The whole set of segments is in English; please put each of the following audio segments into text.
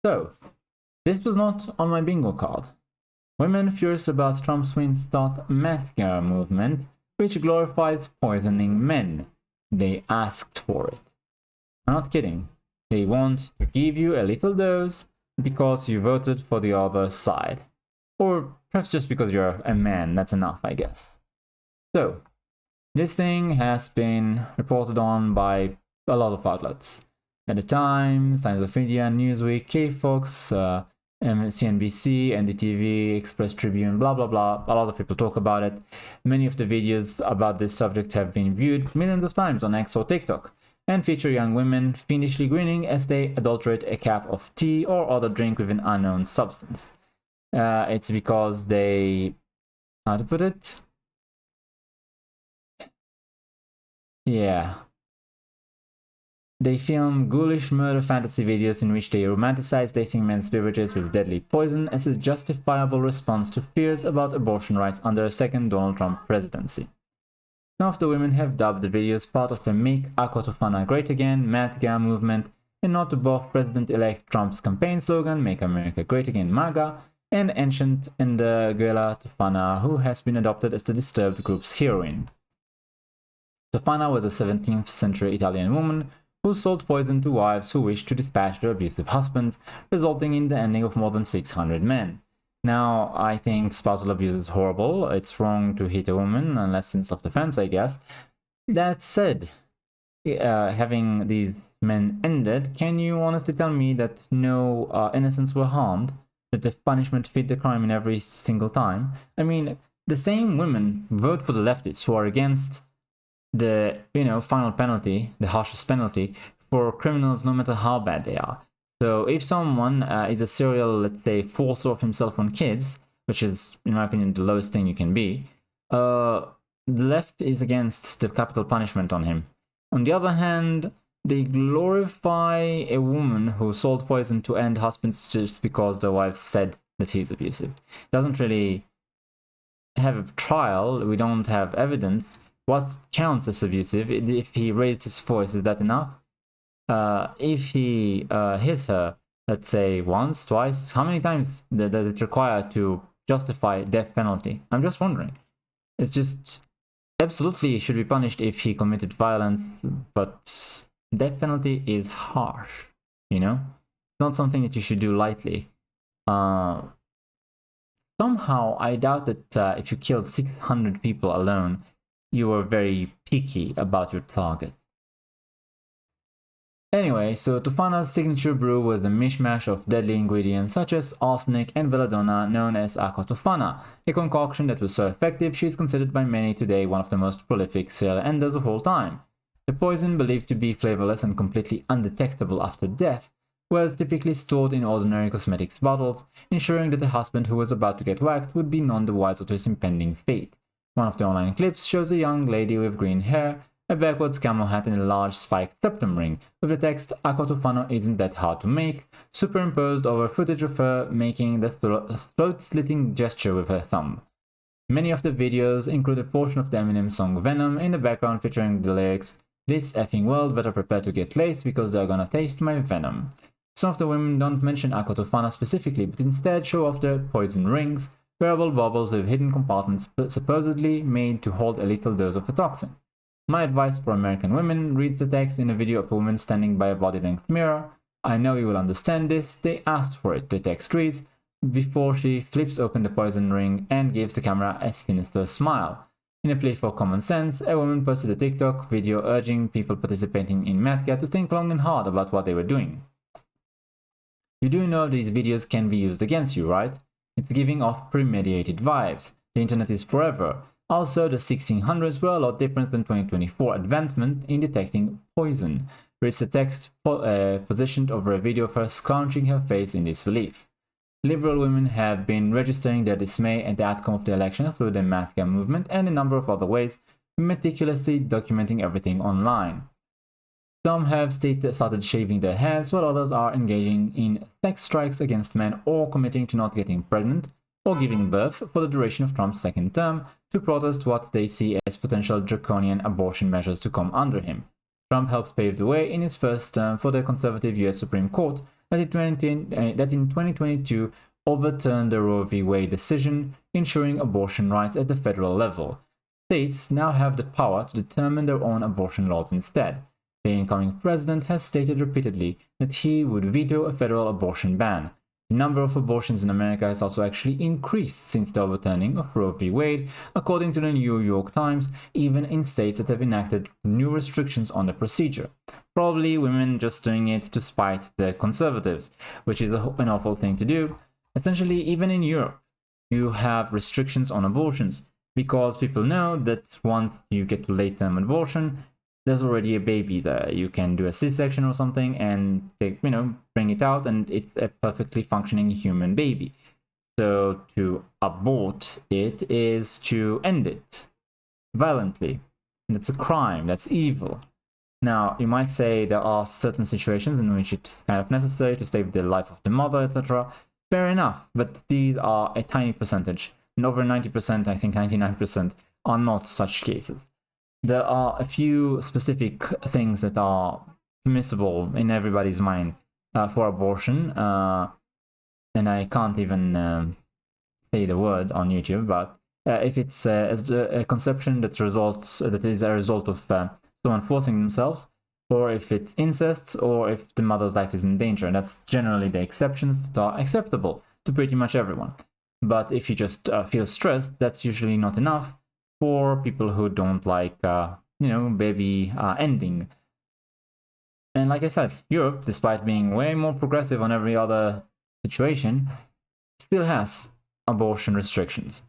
So, this was not on my bingo card. Women furious about Trump's win start MAGA movement, which glorifies poisoning men. They asked for it. I'm not kidding. They want to give you a little dose because you voted for the other side. Or perhaps just because you're a man, that's enough, I guess. So, this thing has been reported on by a lot of outlets. At the Times, Times of India, Newsweek, KFox, CNBC, NDTV, Express Tribune, blah blah blah. A lot of people talk about it. Many of the videos about this subject have been viewed millions of times on X or TikTok and feature young women fiendishly grinning as they adulterate a cup of tea or other drink with an unknown substance. It's because they... how to put it? Yeah. They film ghoulish murder fantasy videos in which they romanticize lacing men's beverages with deadly poison as a justifiable response to fears about abortion rights under a second Donald Trump presidency. Some of the women have dubbed the videos part of the Make Aqua Tofana Great Again MAGA movement, and nod to both President-elect Trump's campaign slogan Make America Great Again MAGA and ancient Gela Tofana, who has been adopted as the disturbed group's heroine. Tofana was a 17th century Italian woman who sold poison to wives who wished to dispatch their abusive husbands, resulting in the ending of more than 600 men. Now, I think spousal abuse is horrible. It's wrong to hit a woman unless in self-defense, I guess. That said, having these men ended, can you honestly tell me that no innocents were harmed? That the punishment fit the crime in every single time? I mean, the same women vote for the leftists who are against the final penalty, the harshest penalty for criminals, no matter how bad they are. So if someone is a serial, let's say, forcer of himself on kids, which is, in my opinion, the lowest thing you can be, the left is against the capital punishment on him. On the other hand, they glorify a woman who sold poison to end husbands just because the wife said that he's abusive. It doesn't really have a trial. We don't have evidence. What counts as abusive? If he raised his voice, is that enough? If he hits her, let's say once, twice, how many times does it require to justify death penalty? I'm just wondering. It's just absolutely should be punished if he committed violence, but death penalty is harsh, you know? It's not something that you should do lightly. Somehow, I doubt that if you killed 600 people alone, you were very picky about your target. Anyway, so Tofana's signature brew was a mishmash of deadly ingredients such as arsenic and belladonna, known as Aqua Tofana, a concoction that was so effective she is considered by many today one of the most prolific serial enders of all time. The poison, believed to be flavorless and completely undetectable after death, was typically stored in ordinary cosmetics bottles, ensuring that the husband who was about to get whacked would be none the wiser to his impending fate. One of the online clips shows a young lady with green hair, a backwards camo hat and a large spiked septum ring, with the text Aqua Tofana isn't that hard to make, superimposed over footage of her making the throat-slitting gesture with her thumb. Many of the videos include a portion of the Eminem song Venom in the background featuring the lyrics, "This effing world better prepare to get laced because they're gonna taste my venom." Some of the women don't mention Aqua Tofana specifically, but instead show off their poison rings, wearable baubles with hidden compartments supposedly made to hold a lethal dose of the toxin. My advice for American women reads the text in a video of a woman standing by a body-length mirror. "I know you will understand this, they asked for it," the text reads, before she flips open the poison ring and gives the camera a sinister smile. In a plea for common sense, a woman posted a TikTok video urging people participating in MAGA to think long and hard about what they were doing. You do know these videos can be used against you, right? It's giving off premeditated vibes. The internet is forever. Also, the 1600s were a lot different than 2024 advancement in detecting poison. There is a text positioned over a video of her scrunching her face in disbelief. Liberal women have been registering their dismay at the outcome of the election through the MAGA movement and a number of other ways, meticulously documenting everything online. Some have started shaving their heads, while others are engaging in sex strikes against men or committing to not getting pregnant or giving birth for the duration of Trump's second term to protest what they see as potential draconian abortion measures to come under him. Trump helped pave the way in his first term for the conservative US Supreme Court that in 2022 overturned the Roe v. Wade decision, ensuring abortion rights at the federal level. States now have the power to determine their own abortion laws instead. The incoming president has stated repeatedly that he would veto a federal abortion ban. The number of abortions in America has also actually increased since the overturning of Roe v. Wade, according to the New York Times, even in states that have enacted new restrictions on the procedure. Probably women just doing it to spite the conservatives, which is an awful thing to do. Essentially, even in Europe, you have restrictions on abortions because people know that once you get to late-term abortion, there's already a baby there. You can do a C-section or something and bring it out, and it's a perfectly functioning human baby. So to abort it is to end it violently. That's a crime. That's evil. Now, you might say there are certain situations in which it's kind of necessary to save the life of the mother, etc. Fair enough, but these are a tiny percentage. And over 90%, I think 99%, are not such cases. There are a few specific things that are permissible in everybody's mind for abortion, and I can't even say the word on YouTube, but if it's a conception that is a result of someone forcing themselves, or if it's incest, or if the mother's life is in danger. And that's generally the exceptions that are acceptable to pretty much everyone. But if you just feel stressed, that's usually not enough for people who don't like, baby ending. And like I said, Europe, despite being way more progressive on every other situation, still has abortion restrictions.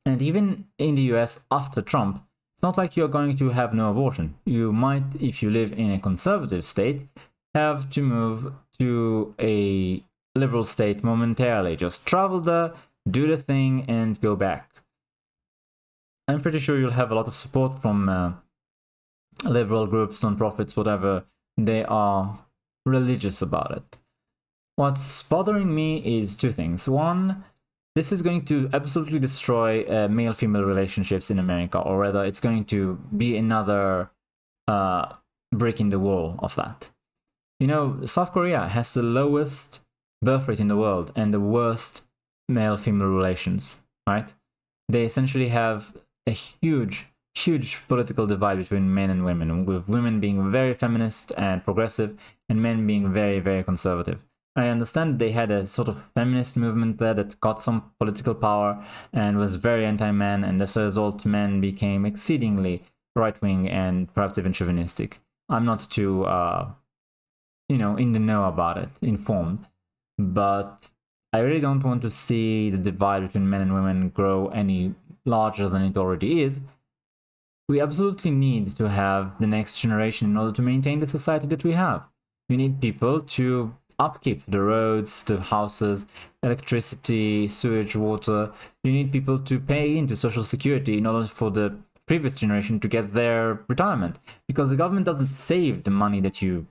And even in the US after Trump, it's not like you're going to have no abortion. You might, if you live in a conservative state, have to move to a liberal state momentarily. Just travel there, do the thing, and go back. I'm pretty sure you'll have a lot of support from liberal groups, non-profits, whatever. They are religious about it. What's bothering me is two things. One, this is going to absolutely destroy male-female relationships in America, or rather, it's going to be another brick in the wall of that. South Korea has the lowest birth rate in the world and the worst male-female relations, right? They essentially have a huge political divide between men and women, with women being very feminist and progressive, and men being very, very conservative. I understand they had a sort of feminist movement there that got some political power and was very anti-man, and as a result, men became exceedingly right-wing and perhaps even chauvinistic. I'm not too, in the know about it, informed, but I really don't want to see the divide between men and women grow any larger than it already is. We absolutely need to have the next generation in order to maintain the society that we have. We need people to upkeep the roads, the houses, electricity, sewage, water. You need people to pay into social security in order for the previous generation to get their retirement, because the government doesn't save the money that you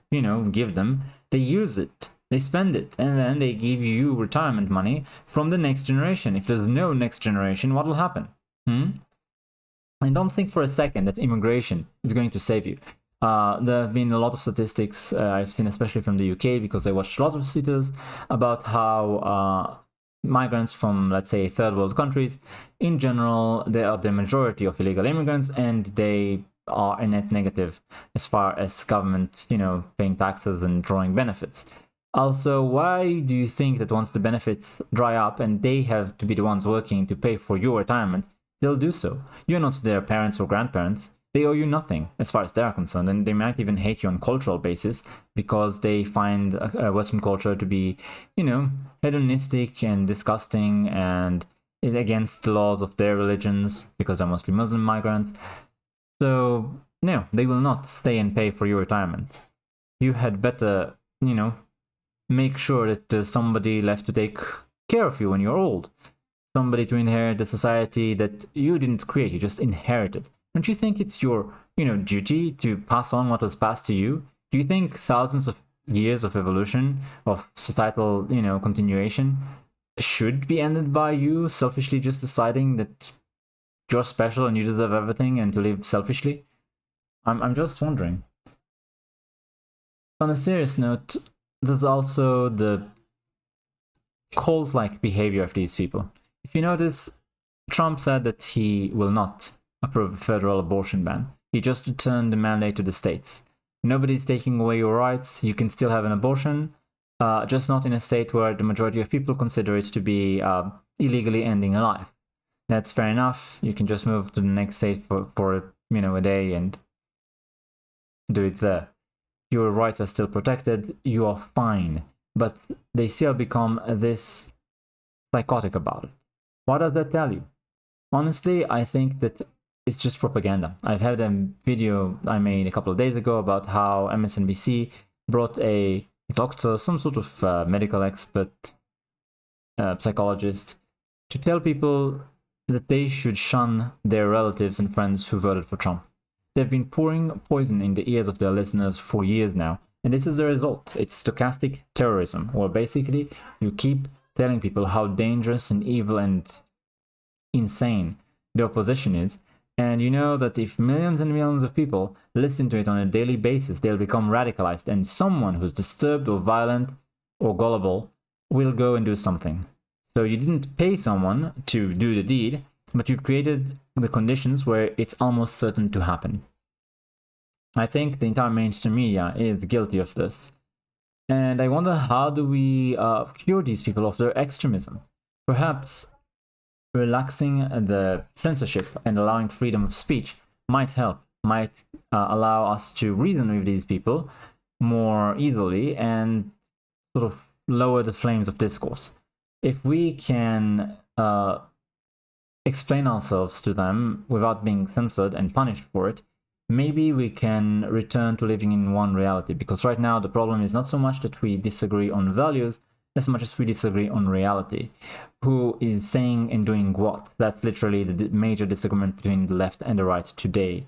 give them. They use it, they spend it, and then they give you retirement money from the next generation. If there's no next generation, what will happen? And don't think for a second that immigration is going to save you. There have been a lot of statistics I've seen, especially from the UK, because I watched a lot of cities, about how migrants from, let's say, third world countries, in general, they are the majority of illegal immigrants, and they are a net negative as far as government, paying taxes and drawing benefits. Also, why do you think that once the benefits dry up and they have to be the ones working to pay for your retirement, they'll do so? You're not their parents or grandparents. They owe you nothing as far as they're concerned, and they might even hate you on cultural basis because they find Western culture to be, hedonistic and disgusting and is against the laws of their religions because they're mostly Muslim migrants. So, no, they will not stay and pay for your retirement. You had better, make sure that there's somebody left to take care of you when you're old. Somebody to inherit the society that you didn't create, you just inherited. Don't you think it's your, duty to pass on what was passed to you? Do you think thousands of years of evolution, of societal, continuation, should be ended by you selfishly just deciding that you're special and you deserve everything and to live selfishly? I'm just wondering. On a serious note, there's also the cult-like behavior of these people. If you notice, Trump said that he will not approve a federal abortion ban. He just returned the mandate to the states. Nobody's taking away your rights. You can still have an abortion, just not in a state where the majority of people consider it to be illegally ending a life. That's fair enough. You can just move to the next state for a day and do it there. Your rights are still protected. You are fine. But they still become this psychotic about it. What does that tell you? Honestly, I think that it's just propaganda. I've had a video I made a couple of days ago about how MSNBC brought a doctor, some sort of medical expert, psychologist, to tell people that they should shun their relatives and friends who voted for Trump. They've been pouring poison in the ears of their listeners for years now, and this is the result. It's stochastic terrorism, where basically you keep telling people how dangerous and evil and insane the opposition is, and you know that if millions and millions of people listen to it on a daily basis, they'll become radicalized, and someone who's disturbed or violent or gullible will go and do something. So you didn't pay someone to do the deed, but you created the conditions where it's almost certain to happen. I think the entire mainstream media is guilty of this. And I wonder, how do we cure these people of their extremism? Perhaps relaxing the censorship and allowing freedom of speech might help, might allow us to reason with these people more easily and sort of lower the flames of discourse. If we can explain ourselves to them without being censored and punished for it, maybe we can return to living in one reality. Because right now the problem is not so much that we disagree on values as much as we disagree on reality. Who is saying and doing what? That's literally the major disagreement between the left and the right today.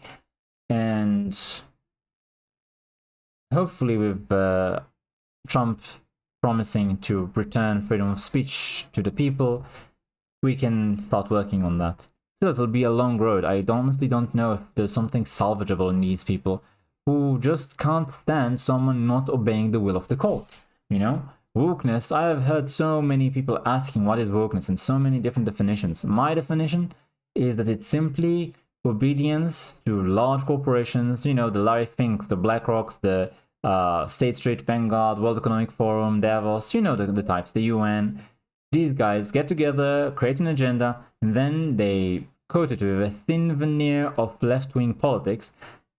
And hopefully with Trump promising to return freedom of speech to the people, we can start working on that. Still, it'll be a long road. I honestly don't know if there's something salvageable in these people who just can't stand someone not obeying the will of the cult. You know? Wokeness, I have heard so many people asking what is wokeness and so many different definitions. My definition is that it's simply obedience to large corporations, the Larry Finks, the BlackRocks, the State Street, Vanguard, World Economic Forum, Davos, the types, the UN. These guys get together, create an agenda, and then they coat it with a thin veneer of left-wing politics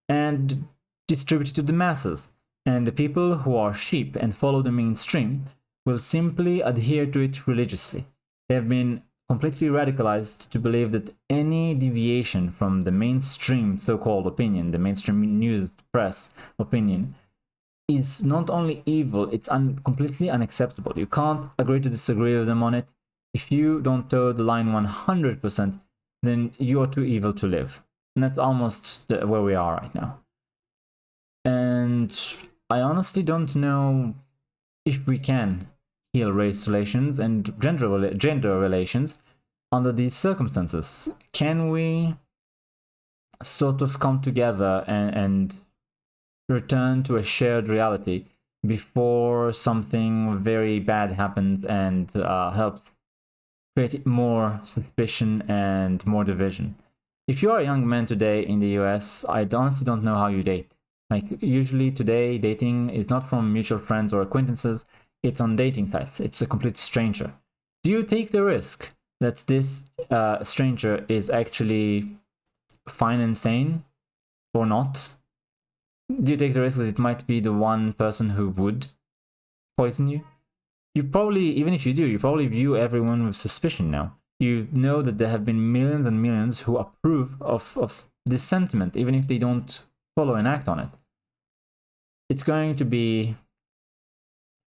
and distribute it to the masses. And the people who are sheep and follow the mainstream will simply adhere to it religiously. They have been completely radicalized to believe that any deviation from the mainstream so-called opinion, the mainstream news press opinion, is not only evil, it's completely unacceptable. You can't agree to disagree with them on it. If you don't toe the line 100%, then you are too evil to live. And that's almost where we are right now. And I honestly don't know if we can heal race relations and gender relations under these circumstances. Can we sort of come together and return to a shared reality before something very bad happens and helps create more suspicion and more division? If you are a young man today in the US, I honestly don't know how you date. Like, usually today, dating is not from mutual friends or acquaintances, it's on dating sites. It's a complete stranger. Do you take the risk that this stranger is actually fine and sane or not? Do you take the risk that it might be the one person who would poison you? You probably, even if you do, you probably view everyone with suspicion now. You know that there have been millions and millions who approve of this sentiment, even if they don't follow and act on it. It's going to be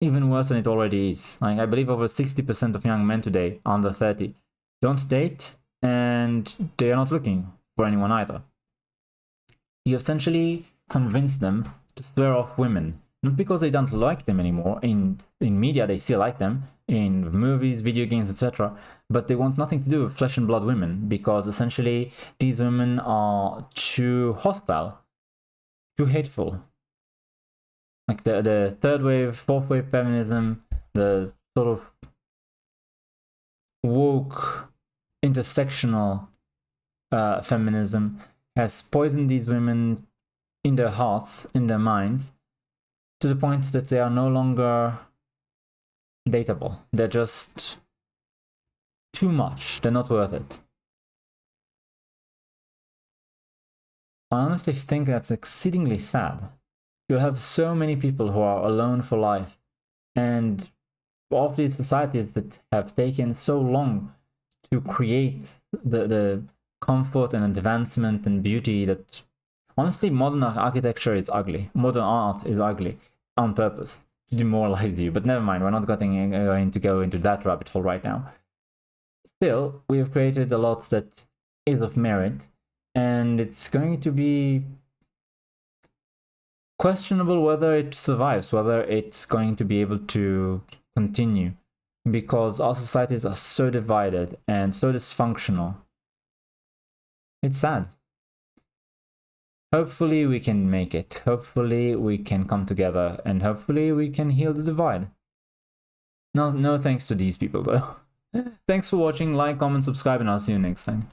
even worse than it already is. Like, I believe over 60% of young men today, under 30, don't date, and they are not looking for anyone either. You essentially convince them to swear off women, not because they don't like them anymore. In media, they still like them, in movies, video games, etc. But they want nothing to do with flesh and blood women, because essentially these women are too hostile, too hateful. like the third wave, fourth wave feminism, the sort of woke intersectional feminism has poisoned these women in their hearts, in their minds, to the point that they are no longer dateable. They're just too much. They're not worth it. I honestly think that's exceedingly sad. You'll have so many people who are alone for life, and all these societies that have taken so long to create the comfort and advancement and beauty that, honestly, modern architecture is ugly. Modern art is ugly on purpose to demoralize you. But never mind, we're not going to go into that rabbit hole right now. Still, we have created a lot that is of merit, and it's going to be questionable whether it survives, whether it's going to be able to continue, because our societies are so divided and so dysfunctional. It's sad. Hopefully we can make it. Hopefully we can come together, and hopefully we can heal the divide. No thanks to these people though. Thanks for watching, like, comment, subscribe, and I'll see you next time.